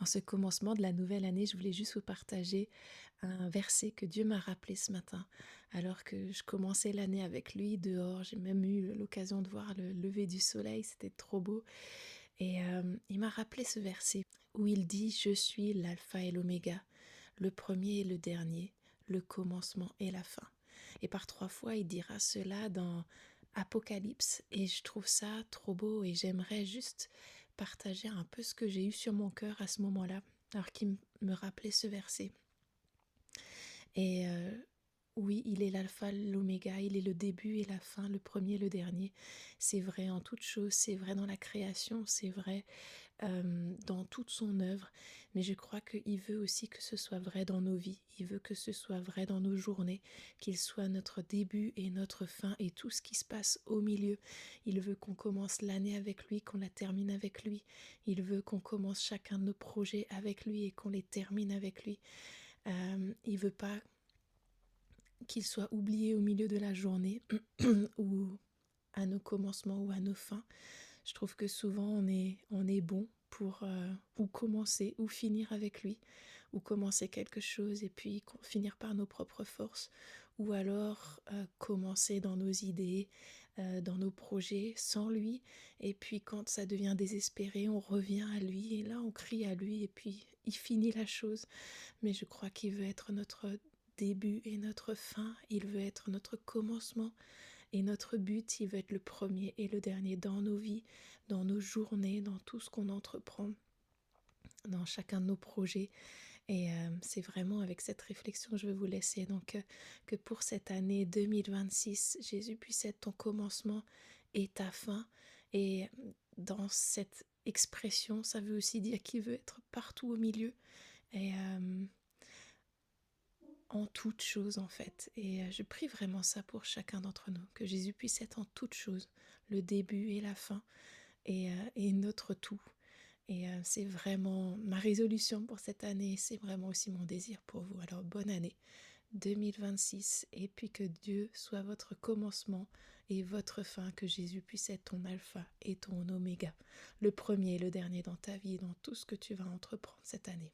En ce commencement de la nouvelle année, je voulais juste vous partager un verset que Dieu m'a rappelé ce matin, alors que je commençais l'année avec lui dehors. J'ai même eu l'occasion de voir le lever du soleil, c'était trop beau. Et il m'a rappelé ce verset où il dit: Je suis l'alpha et l'oméga, le premier et le dernier, le commencement et la fin. Et par 3 fois, il dira cela dans Apocalypse. Et je trouve ça trop beau et j'aimerais juste partager un peu ce que j'ai eu sur mon cœur à ce moment-là, alors qu'il me rappelait ce verset. Et oui, il est l'alpha, l'oméga, il est le début et la fin, le premier, le dernier. C'est vrai en toute chose, c'est vrai dans la création, c'est vrai dans toute son œuvre, mais je crois qu'il veut aussi que ce soit vrai dans nos vies, il veut que ce soit vrai dans nos journées, qu'il soit notre début et notre fin et tout ce qui se passe au milieu. Il veut qu'on commence l'année avec lui, qu'on la termine avec lui. Il veut qu'on commence chacun de nos projets avec lui et qu'on les termine avec lui. Il veut pas qu'il soit oublié au milieu de la journée ou à nos commencements ou à nos fins. Je trouve que souvent on est bon pour ou commencer ou finir avec lui, ou commencer quelque chose et puis finir par nos propres forces, ou alors commencer dans nos idées, dans nos projets sans lui, et puis quand ça devient désespéré, on revient à lui et là on crie à lui et puis il finit la chose. Mais je crois qu'il veut être notre début et notre fin, il veut être notre commencement et notre but, il veut être le premier et le dernier dans nos vies, dans nos journées, dans tout ce qu'on entreprend, dans chacun de nos projets. Et c'est vraiment avec cette réflexion que je veux vous laisser. Donc, que pour cette année 2026, Jésus puisse être ton commencement et ta fin. Et dans cette expression, ça veut aussi dire qu'il veut être partout au milieu. Et en toutes choses en fait. Et je prie vraiment ça pour chacun d'entre nous, que Jésus puisse être en toutes choses, le début et la fin, et notre tout. Et c'est vraiment ma résolution pour cette année, c'est vraiment aussi mon désir pour vous. Alors bonne année 2026, et puis que Dieu soit votre commencement et votre fin, que Jésus puisse être ton alpha et ton oméga, le premier et le dernier dans ta vie et dans tout ce que tu vas entreprendre cette année.